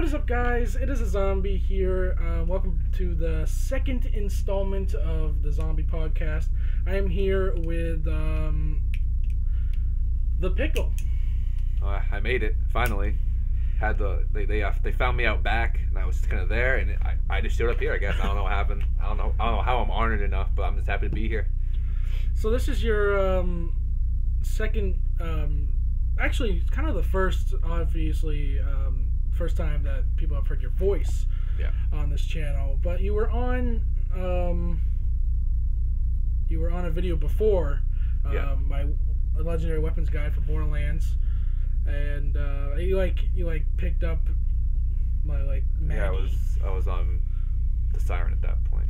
What is up, guys? It is a zombie here. Welcome to the second installment of the Zombie Podcast. I am here with the Pickle. I made it finally. Had they found me out back, and I was kind of there, and I just showed up here. I guess I don't know what happened. I don't know how I'm honored enough, but I'm just happy to be here. So this is your second. Actually, it's kind of the first, obviously. First time that people have heard your voice on this channel, but you were on a video before my legendary weapons guide for Borderlands, and you picked up my Maggie. I was on the Siren at that point.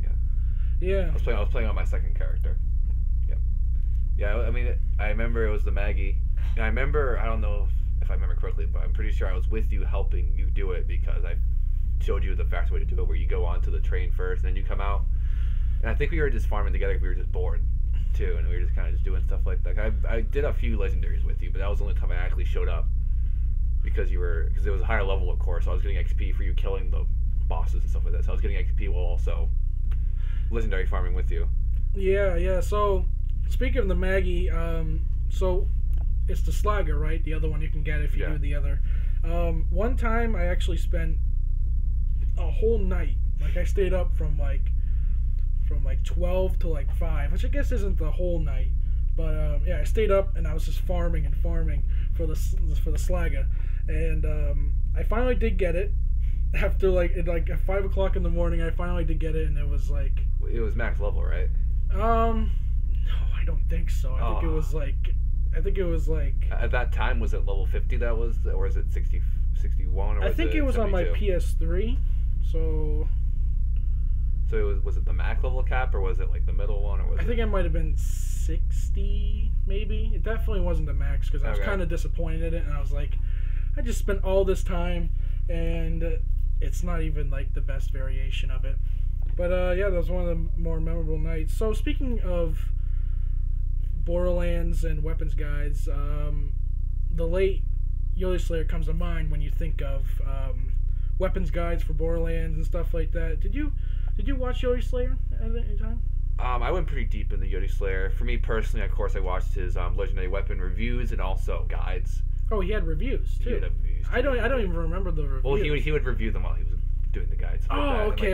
I was playing on my second character. I mean, I remember it was the Maggie. And I remember, I don't know if I remember correctly, but I'm pretty sure I was with you helping you do it because I showed you the fast way to do it, where you go onto the train first and then you come out. And I think we were just farming together. We were just bored too, and we were just kind of just doing stuff like that. I did a few legendaries with you, but that was the only time I actually showed up because it was a higher level, of course. So I was getting XP for you killing the bosses and stuff like that. So I was getting XP while also legendary farming with you. Yeah. So speaking of the Maggie, so it's the Slugger, right? The other one you can get if you do the other. One time I actually spent a whole night. I stayed up from 12 to 5, which I guess isn't the whole night. But I stayed up and I was just farming for the Slugger. And I finally did get it. After at 5 o'clock in the morning, I finally did get it, and it was It was max level, right? No, I don't think so. I think it was at that time, was it level 50 that was, or is it 60, 61, or I think it was 72? On my PS3. So was it the max level cap, or was it the middle one, or was I think it might have been 60, maybe. It definitely wasn't the max because I was kind of disappointed in it, and I was like, I just spent all this time, and it's not even the best variation of it. But that was one of the more memorable nights. So speaking of Borderlands and weapons guides, the late Yodi Slayer comes to mind when you think of weapons guides for Borderlands and stuff like that. Did you watch Yodi Slayer at any time? I went pretty deep in the Yodi Slayer. For me personally, of course, I watched his legendary weapon reviews and also guides. Oh, he had reviews too. I don't even remember the reviews. Well, he would review them while he was doing the guides. Okay.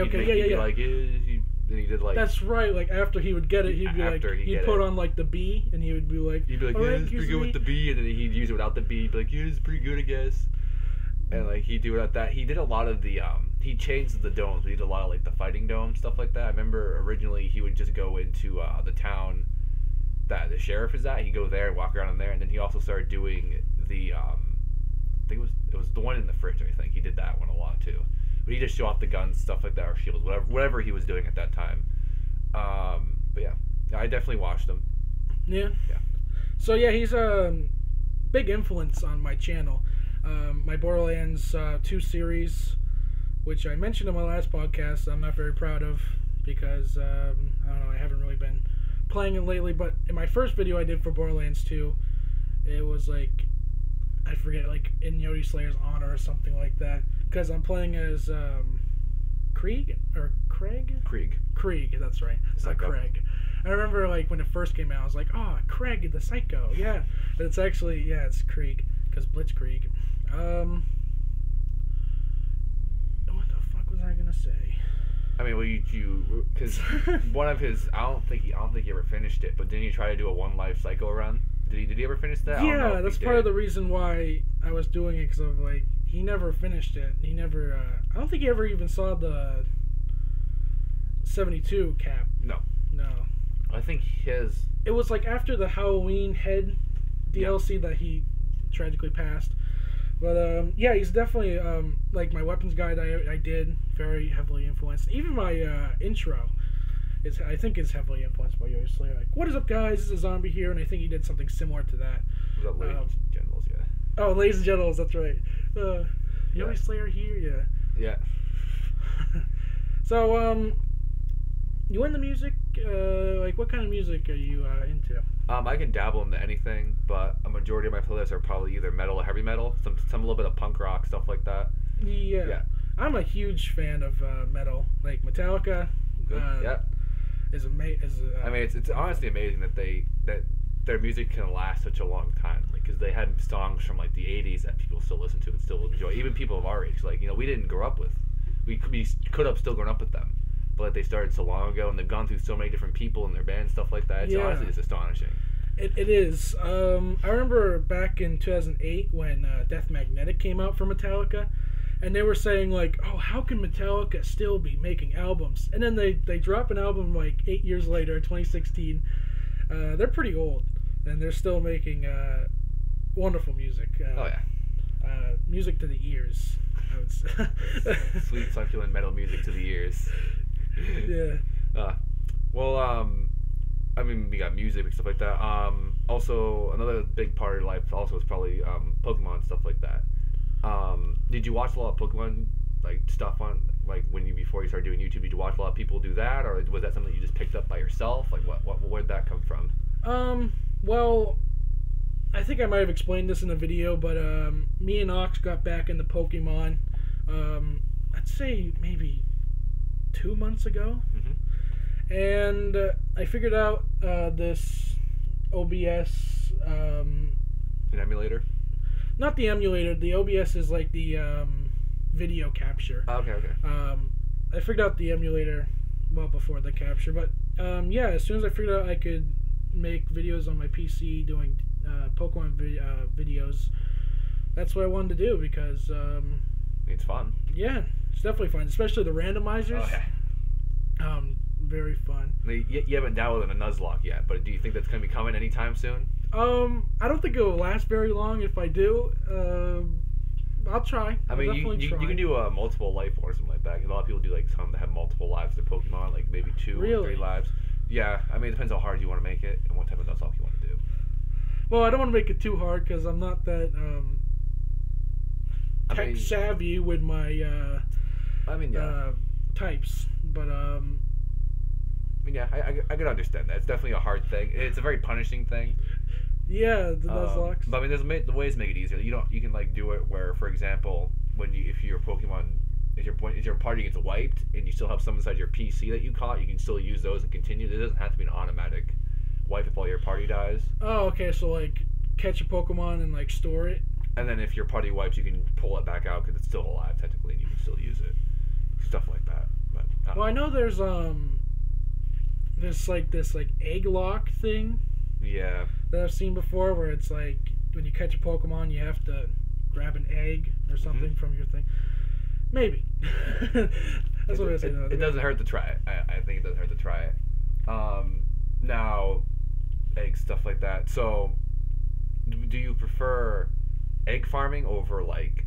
Then he did That's right. After he would get it, he'd be he'd put on the B, and he would be like, yeah, it's pretty good with the B, and then he'd use it without the B. He'd be like, yeah, it's pretty good, I guess. And he'd do it at that. He did a lot of the he changed the domes. He did a lot of the fighting dome stuff like that. I remember originally he would just go into the town that the sheriff is at. He'd go there and walk around in there, and then he also started doing the I think it was the one in the fridge. I think he did that one a lot too. But he just show off the guns, stuff like that, or shields, whatever he was doing at that time. But yeah, I definitely watched him. Yeah. So yeah, he's a big influence on my channel. My Borderlands 2 series, which I mentioned in my last podcast, I'm not very proud of because I don't know, I haven't really been playing it lately. But in my first video I did for Borderlands 2, it was I forget, in Yodi Slayer's honor or something like that. Because I'm playing as Krieg or Craig? Krieg, that's right. It's not Craig. I remember when it first came out, I was like, oh, Craig the Psycho, yeah. But it's actually, it's Krieg, because Blitzkrieg. What the fuck was I gonna say? I mean, well, you because one of his, I don't think he ever finished it. But didn't you try to do a one life Psycho run? Did he ever finish that? Yeah, that's part of the reason why I was doing it, because of he never finished it. He never. I don't think he ever even saw the 72 cap. No. I think his. It was after the Halloween head DLC that he tragically passed. But he's definitely my weapons guide. I did very heavily influenced. Even my intro I think is heavily influenced by Yodi Slayer. What is up, guys? This is a zombie here, and I think he did something similar to that. Was that Ladies and Generals? Yeah. Oh, Ladies and Generals. That's right. Yodi Slayer here. Yeah. So you into music? What kind of music are you into? I can dabble into anything, but a majority of my playlists are probably either metal or heavy metal. Some little bit of punk rock, stuff like that. Yeah. I'm a huge fan of metal. Like Metallica. Yeah. I mean, it's honestly amazing that their music can last such a long time. Like, because they had songs from like the '80s that people still listen to and still enjoy. Even people of our age, like we didn't grow up with. We could have still grown up with them, but like, they started so long ago, and they've gone through so many different people in their band, stuff like that. It's honestly just astonishing. It is. I remember back in 2008 when Death Magnetic came out for Metallica, and they were saying like, "Oh, how can Metallica still be making albums?" And then they drop an album like 8 years later, 2016. They're pretty old, and they're still making wonderful music. Music to the ears. I would say. Sweet, succulent metal music to the ears. Yeah. I mean, we got music and stuff like that. Also, another big part of life also is probably Pokemon, stuff like that. Did you watch a lot of Pokemon like stuff on like before you started doing YouTube? Did you watch a lot of people do that, or was that something you just picked up by yourself? Like, where did that come from? Well, I think I might have explained this in a video, but me and Ox got back into Pokemon. I'd say maybe 2 months ago. Mm-hmm. And I figured out this OBS. An emulator? Not the emulator. The OBS is like the video capture. Okay. I figured out the emulator well before the capture. But yeah, as soon as I figured out I could make videos on my PC doing Pokemon videos, that's what I wanted to do because... it's fun. Yeah, it's definitely fun. Especially the randomizers. Oh, yeah. Very fun. You haven't dabbled in a Nuzlocke yet, but do you think that's going to be coming anytime soon? I don't think it will last very long. If I do, I'll try. I mean, you can do multiple life or something like that. A lot of people do like some that have multiple lives of their Pokemon, like maybe 2 or 3 lives. Yeah, I mean, it depends how hard you want to make it and what type of Nuzlocke you want to do. Well, I don't want to make it too hard because I'm not that tech savvy with my types, but I mean, yeah, I can understand that. It's definitely a hard thing. It's a very punishing thing. Yeah, the Nuzlocke. But I mean, there's ways to make it easier. You can like do it where, for example, if your Pokemon, if your party gets wiped and you still have some inside your PC that you caught, you can still use those and continue. It doesn't have to be an automatic wipe if all your party dies. Oh, okay. So like, catch a Pokemon and like store it. And then if your party wipes, you can pull it back out because it's still alive technically, and you can still use it. Stuff like that. But I know there's this egg lock thing. Yeah. That I've seen before, where it's like when you catch a Pokemon, you have to grab an egg or something from your thing. Maybe. That's what I was saying. It doesn't hurt to try it. I think it doesn't hurt to try it. Now, eggs, stuff like that. So, do you prefer egg farming over like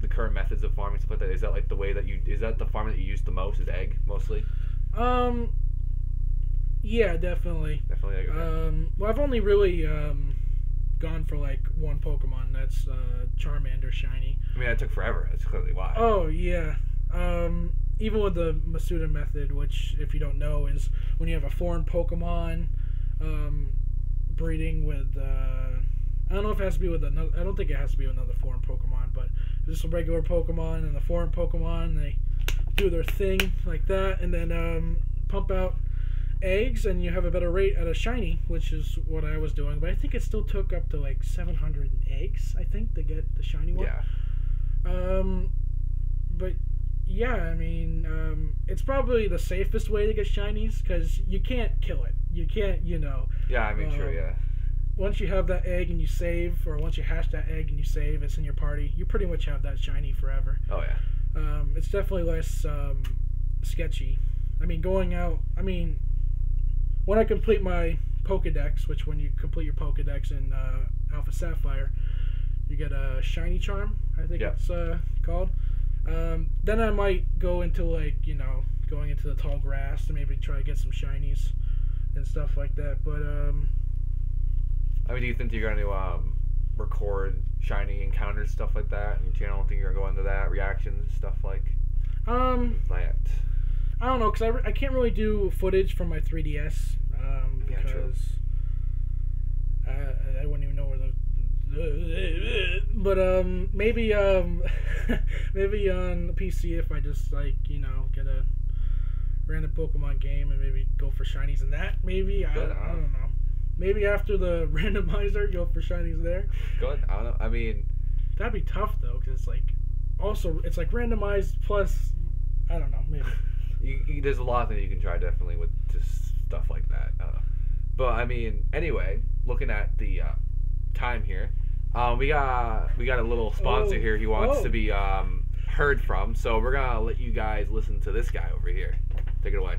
the current methods of farming, stuff like that? Is that like the way that is that the farming that you use the most, is egg mostly? Yeah, definitely. Definitely egg. Okay. Well, I've only really gone for like one Pokemon. That's Charmander shiny. I mean, that took forever. That's clearly why. Oh yeah. Even with the Masuda method, which if you don't know is when you have a foreign Pokemon breeding with I don't know if it has to be with another. I don't think it has to be with another foreign Pokemon, but just a regular Pokemon and a foreign Pokemon. They do their thing like that, and then pump out eggs, and you have a better rate at a shiny, which is what I was doing. But I think it still took up to like 700 eggs, I think, to get the shiny one. Yeah. But yeah, I mean, it's probably the safest way to get shinies because you can't kill it. You can't, Yeah, I mean, sure, yeah. Once you have that egg and you save, or once you hash that egg and you save, it's in your party. You pretty much have that shiny forever. Oh yeah. It's definitely less sketchy. I mean, going out. I mean, when I complete my Pokedex, which when you complete your Pokedex in Alpha Sapphire, you get a shiny charm. I think it's called. Then I might go into going into the tall grass to maybe try to get some shinies and stuff like that. But I mean, do you think you're going to record shiny encounters, stuff like that, and your channel? Think you're going to go into that, reactions, stuff like that? I don't know, because I can't really do footage from my 3DS because I wouldn't even know where But maybe maybe on PC if I just like get a random Pokemon game and maybe go for shinies in that. Maybe I don't know. Maybe after the randomizer, go for shinies there. Good. I don't know. I mean, that'd be tough though, because it's like it's like randomized plus I don't know. Maybe there's a lot of things you can try definitely with just stuff like that. But I mean, anyway, looking at the time here. We got a little sponsor here he wants to be heard from, so we're gonna let you guys listen to this guy over here. Take it away.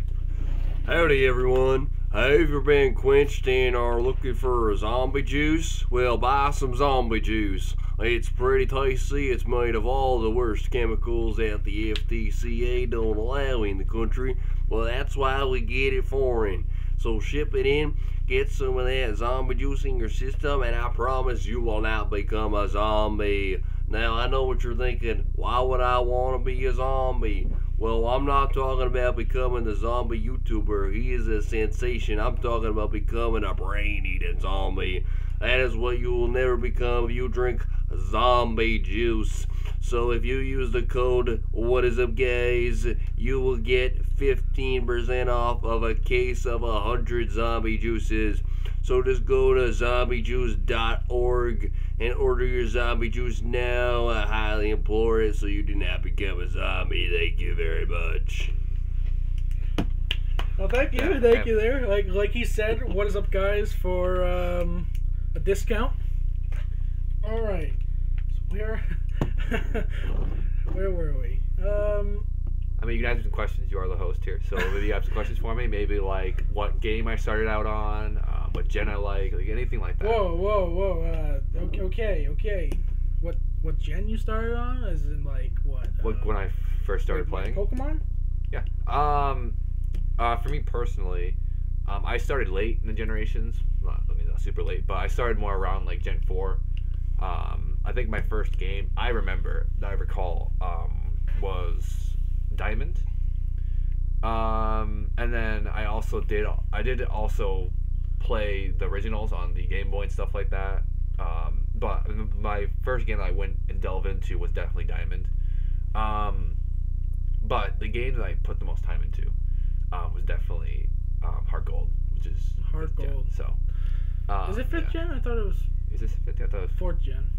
Howdy everyone. Have you been quenched and are looking for a zombie juice? Well, buy some zombie juice. It's pretty tasty. It's made of all the worst chemicals that the FDCA don't allow in the country. Well, that's why we get it foreign. So ship it in, get some of that zombie juice in your system, and I promise you will not become a zombie. Now, I know what you're thinking. Why would I want to be a zombie? Well, I'm not talking about becoming the zombie YouTuber. He is a sensation. I'm talking about becoming a brain-eating zombie. That is what you will never become if you drink zombie juice. So if you use the code WhatIsUpGuys, you will get 15% off of a case of 100 zombie juices. So just go to zombiejuice.org and order your zombie juice now. I highly implore it so you do not become a zombie. Thank you very much. Well, thank you there. Like he said, what is up, guys, for a discount. All right, so where were we? I mean, you can ask me some questions. You are the host here, so maybe you have some questions for me. Maybe like what game I started out on, what gen I like anything like that. Whoa. Okay. What gen you started on? As in like what? When I first started playing Pokemon. Yeah. For me personally, I started late in the generations. Not super late, but I started more around like Gen 4. I think my first game I recall was Diamond. And then I did also play the originals on the Game Boy and stuff like that. But my first game that I went and delved into was definitely Diamond. But the game that I put the most time into was definitely Heart Gold, which is Heart Gold. Gen, so is it 5th gen? I thought it was. Is this 5th? I thought it was 4th gen.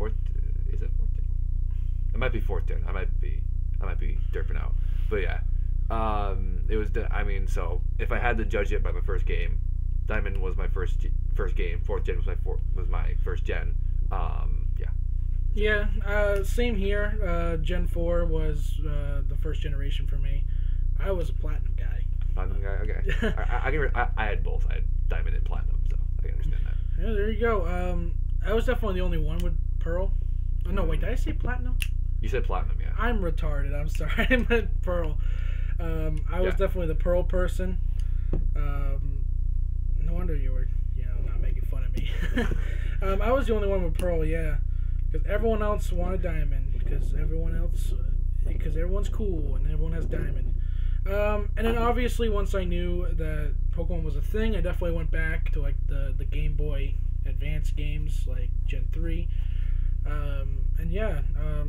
Is it 4th gen? It might be 4th gen. I might be derping out. But yeah, it was. So if I had to judge it by my first game, Diamond was my first game. 4th gen was my first gen. Yeah. Yeah. Same here. Gen 4 was the first generation for me. I was a Platinum guy. Platinum guy. Okay. I had both. I had Diamond and Platinum, so I can understand that. Yeah, there you go. I was definitely the only one with Pearl. Oh, no, wait, did I say Platinum? You said Platinum, yeah. I'm retarded. I'm sorry. I meant Pearl. I was definitely the Pearl person. No wonder you were, not making fun of me. I was the only one with Pearl, yeah. Because everyone else wanted Diamond. Because everyone's cool and everyone has Diamond. And then obviously once I knew that Pokemon was a thing, I definitely went back to like the Game Boy Advance games like Gen 3. And yeah, a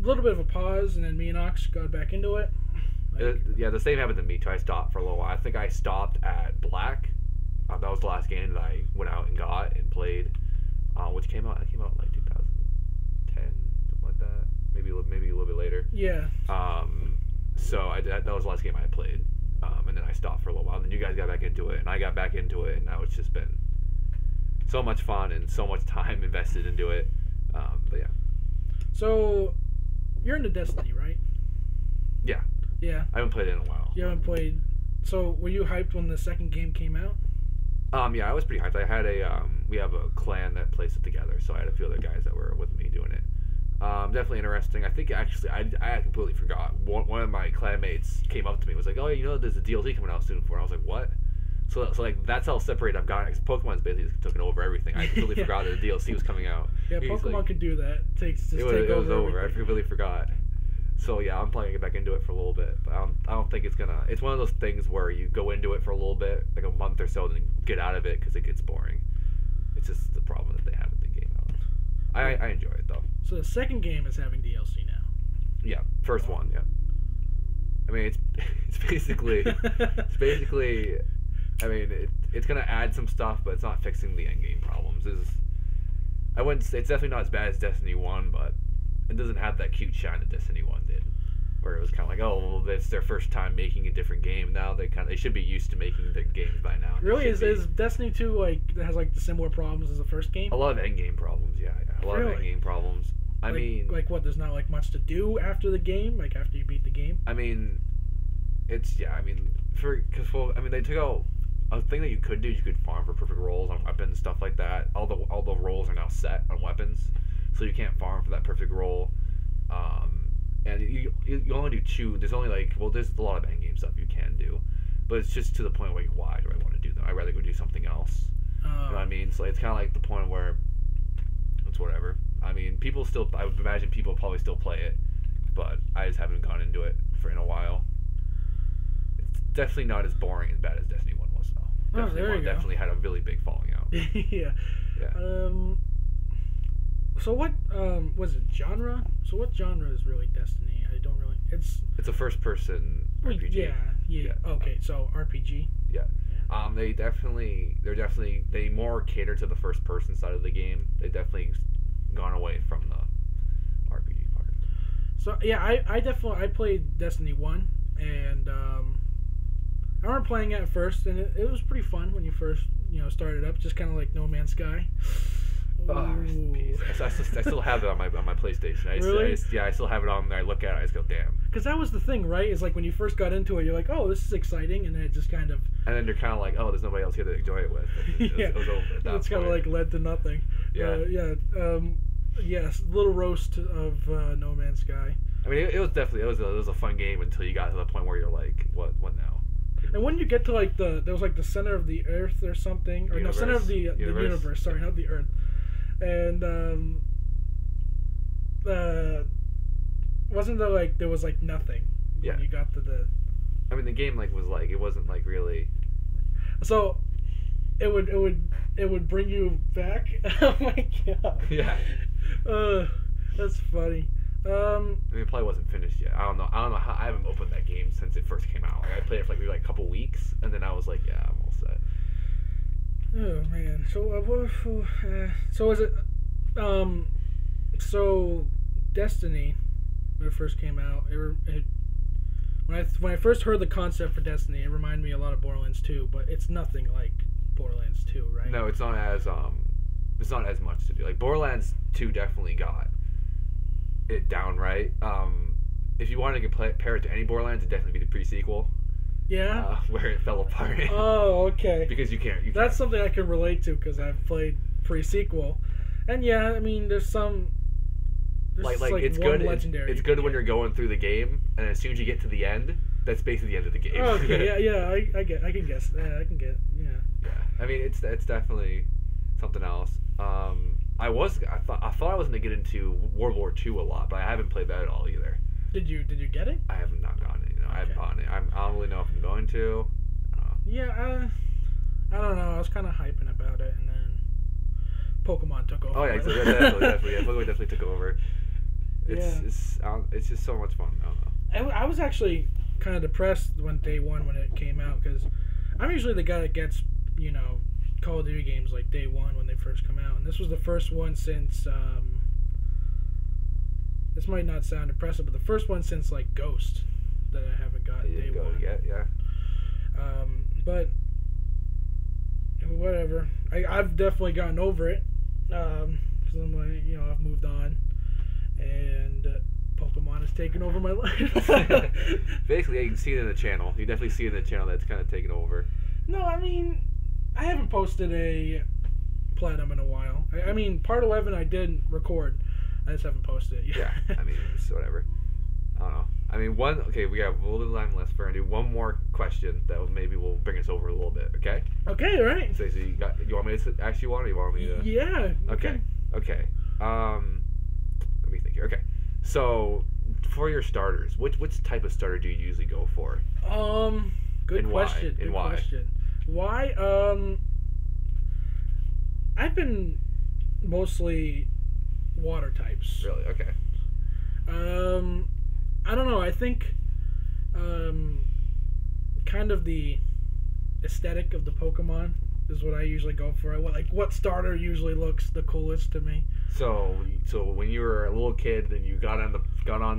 little bit of a pause, and then me and Ox got back into it. Yeah, the same happened to me too. I stopped for a little while. I think I stopped at Black. That was the last game that I went out and got and played, which came out in like 2010, something like that. Maybe a little bit later. Yeah. So that was the last game I played, and then I stopped for a little while. And then you guys got back into it, and I got back into it, and now it's just been so much fun and so much time invested into it. But yeah. So you're into Destiny, right? Yeah. Yeah. I haven't played it in a while. You haven't played. So were you hyped when the second game came out? Yeah, I was pretty hyped. I had we have a clan that plays it together, so I had a few other guys that were with me doing it. Definitely interesting. I think actually I completely forgot. One of my clanmates came up to me and was like, "Oh, there's a DLC coming out soon for." And I was like, "What?" So like that's how separated I've gotten. Because Pokemon's basically just taken over everything. I completely forgot that the DLC was coming out. Yeah, Pokemon could do that. It was over. I completely forgot. So yeah, I'm planning to get back into it for a little bit, but I don't think it's gonna. It's one of those things where you go into it for a little bit, like a month or so, then get out of it because it gets boring. It's just the problem that they have with the game out. I enjoy it though. So the second game is having DLC now. Yeah, first one. Yeah. I mean, it's basically I mean, it's gonna add some stuff, but it's not fixing the end game problems. I wouldn't say it's definitely not as bad as Destiny 1, but it doesn't have that cute shine that Destiny 1 did, where it was kind of like, oh, well, it's their first time making a different game. Now they should be used to making their games by now. Really, is Destiny 2 has the similar problems as the first game? A lot of end game problems, yeah. A lot of end game problems. I mean, what? There's not much to do after the game, after you beat the game. I mean, they took out a thing that you could do. You could farm for perfect rolls on weapons and stuff like that. All the rolls are now set on weapons, so you can't farm for that perfect roll. And you only do 2. There's only there's a lot of end game stuff you can do, but it's just to the point where why do I want to do that? I'd rather go do something else. You know what I mean? So it's kind of like the point where it's whatever. I mean, I would imagine people probably still play it, but I just haven't gone into it in a while. It's definitely not as boring as bad as Destiny 1 was, though. Destiny 1 definitely had a really big falling out. Yeah. So what was it, genre? So what genre is really Destiny? I don't really. It's a first person RPG. Yeah. Okay, so RPG. Yeah. They more cater to the first person side of the game. They definitely gone away from the RPG part. So yeah, I played Destiny 1, and I remember playing it at first, and it was pretty fun when you first started up, just kind of like No Man's Sky. I still have it on my PlayStation. Really? I still have it on there. I look at it, I just go, damn. Because that was the thing, right? Is when you first got into it, you're like, oh, this is exciting, and then it just kind of. And then you're kind of like, oh, there's nobody else here to enjoy it with. It was over. It's kind of led to nothing. Yeah. Yes, little roast of No Man's Sky. I mean, it was definitely it was a fun game until you got to the point where you're like, what now? And when you get to there was the center of the Earth or something, or universe. No, center of the universe. Sorry, not the Earth. And wasn't there was nothing when you got to the. I mean, the game was it wasn't really. So, it would bring you back. Oh my god. Yeah. That's funny. I mean, it probably wasn't finished yet. I don't know how. I haven't opened that game since it first came out. I played it for maybe a couple weeks, and then I was like, yeah, I'm all set. Oh man. So is it? So Destiny, when it first came out, when I first heard the concept for Destiny, it reminded me a lot of Borderlands 2, but it's nothing like Borderlands 2, right? No, it's not as much to do. Borderlands 2 definitely got it down right. If you wanted to compare it to any Borderlands, it'd definitely be the pre-sequel. Yeah. Where it fell apart. Oh, okay. Because you can't. That's something I can relate to because I've played pre-sequel, and yeah, I mean, there's some. It's good. It's good when you're going through the game, and as soon as you get to the end, that's basically the end of the game. Oh, okay. Yeah. I can guess. Yeah, I can get. Yeah. Yeah. I mean, it's definitely something else. I thought I was gonna get into World War II a lot, but I haven't played that at all either. Did you get it? I have not gotten it. I haven't bought it. I don't really know if I'm going to. Yeah, I don't know. I was kind of hyping about it, and then Pokemon took over. Oh yeah, definitely. Yeah, Pokemon definitely took over. It's just so much fun. I don't know. I was actually kind of depressed day one when it came out because I'm usually the guy that gets Call of Duty games day one when they first come out, and this was the first one since. This might not sound impressive, but the first one since Ghost that I haven't gotten day one. Yeah. But whatever. I've definitely gotten over it. So I've moved on, and Pokemon has taken over my life. Basically, you can see it in the channel. You definitely see it in the channel that's kind of taken over. No, I mean, I haven't posted a Platinum in a while. I mean, Part 11 I did record. I just haven't posted it yet. Yeah, I mean, it's whatever. I don't know. I mean, we have a little bit of time left. We're going to do one more question that maybe will bring us over a little bit, okay? Okay, all right. So you want me to ask you one, or you want me to? Yeah. Okay. Let me think here. Okay. So, for your starters, which type of starter do you usually go for? Good question. Good question. Why? I've been mostly water types. Really? Okay. I don't know. I think kind of the aesthetic of the Pokemon is what I usually go for. Like what starter usually looks the coolest to me. So when you were a little kid and you got on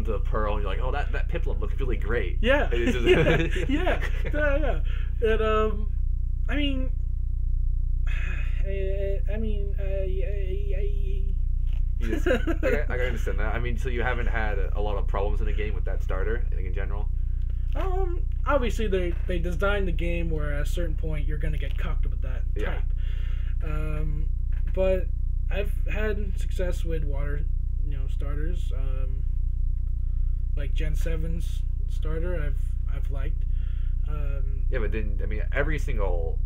the Pearl and you're like, oh, that Piplup looks really great. Yeah. Yeah. And I mean, I gotta understand that. I mean, so you haven't had a lot of problems in the game with that starter, I think, in general? Obviously they designed the game where at a certain point you're gonna get cucked with that type. But I've had success with water, starters. Like Gen 7's starter, I've liked. Yeah, but then I mean, every single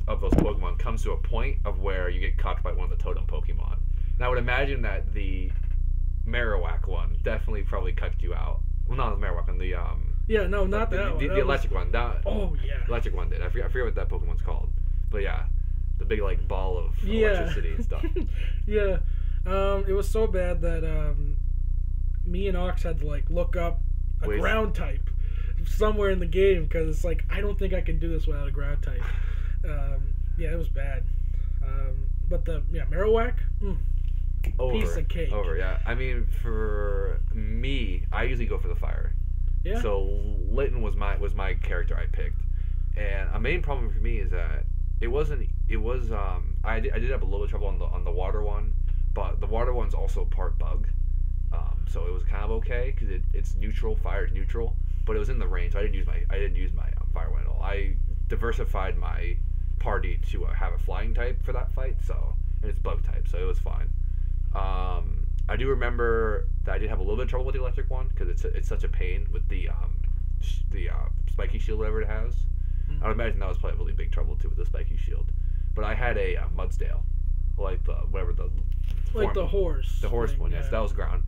of those Pokemon comes to a point of where you get cucked by one of the Totem Pokemon. And I would imagine that the Marowak one definitely probably cucked you out. Well, not the Marowak one, the yeah, no, not that one. The electric one. Oh yeah. Electric one did. I forget what that Pokemon's called. But yeah, the big like ball of electricity and stuff. Yeah. It was so bad that me and Ox had to like look up a ground type somewhere in the game because it's like I don't think I can do this without a ground type. Yeah, it was bad. But Marowak, piece of cake. Yeah. I mean, for me, I usually go for the fire. Yeah. So Litten was my character I picked, and a main problem for me is that it was I did have a little bit of trouble on the water one, but the water one's also part bug, so it was kind of okay because it's neutral. Fire is neutral, but it was in the range. So I didn't use my fire one at all. I diversified my party to have a flying type for that fight, and it's bug type, so it was fine. I do remember that I did have a little bit of trouble with the electric one because it's such a pain with the spiky shield, whatever it has. Mm-hmm. I would imagine that was probably really big trouble too with the spiky shield. But I had a Mudsdale, like the horse. The horse one, yes, that was ground.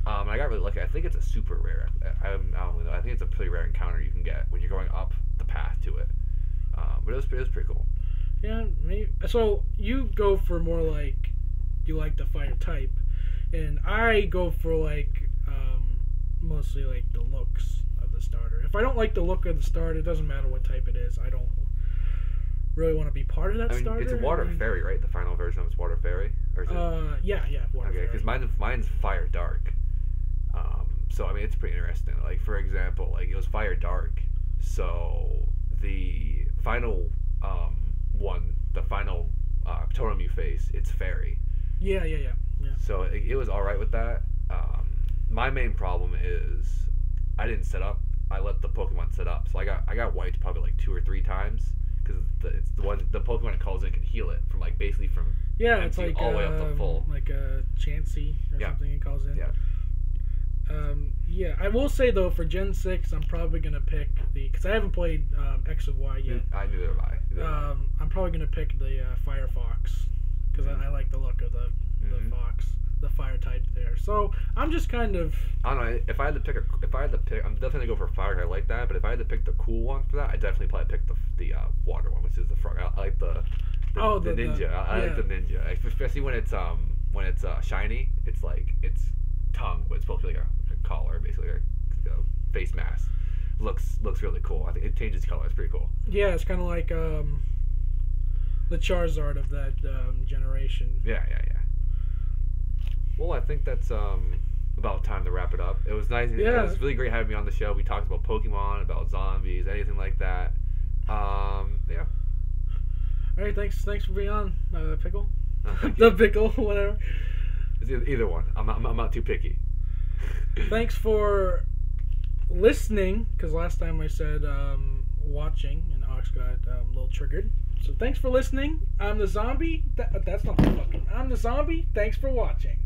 I got really lucky. I think it's a super rare. I don't know. I think it's a pretty rare encounter you can get when you're going up the path to it. But it was pretty cool. Yeah, maybe. So you go for more like you like the fire type, and I go for like mostly like the looks of the starter. If I don't like the look of the starter, it doesn't matter what type it is. I don't really want to be part of that starter. It's a water fairy, right? The final version of it's water fairy, or is it? Yeah, water fairy. Okay, because mine's fire dark. So I mean, it's pretty interesting. Like for example, like it was fire dark, so the final one, the final totem you face, it's fairy. Yeah. So it was all right with that. My main problem is I didn't set up. I let the Pokemon set up. So I got wiped probably like 2 or 3 times because it's the Pokemon it calls in can heal it from like basically from empty it's like all the way up to full. Like a Chansey or something it calls in. Yeah. I will say though for Gen 6 I'm probably gonna pick because I haven't played X of Y yet. I knew there were. I'm probably gonna pick the Firefox because I like the look of the fox, the fire type there. So I'm just kind of. I don't know if I had to pick. I'm definitely gonna go for fire. I like that, but if I had to pick the cool one for that, I definitely probably pick the water one, which is the frog. I like the ninja. I like the ninja, especially when it's shiny. It's like it's tongue, but it's supposed to be like a collar, basically, like a face mask. Looks really cool. I think it changes color. It's pretty cool. Yeah, it's kind of like the Charizard of that generation. Yeah. Well, I think that's about time to wrap it up. It was nice. Yeah. It was really great having me on the show. We talked about Pokemon, about zombies, anything like that. Yeah. All right, thanks for being on, Pickle. The Pickle, whatever. It's either one. I'm not too picky. Thanks for listening, because last time I said watching, and Ox got a little triggered. So thanks for listening. I'm the zombie. That's not the fucking. I'm the zombie. Thanks for watching.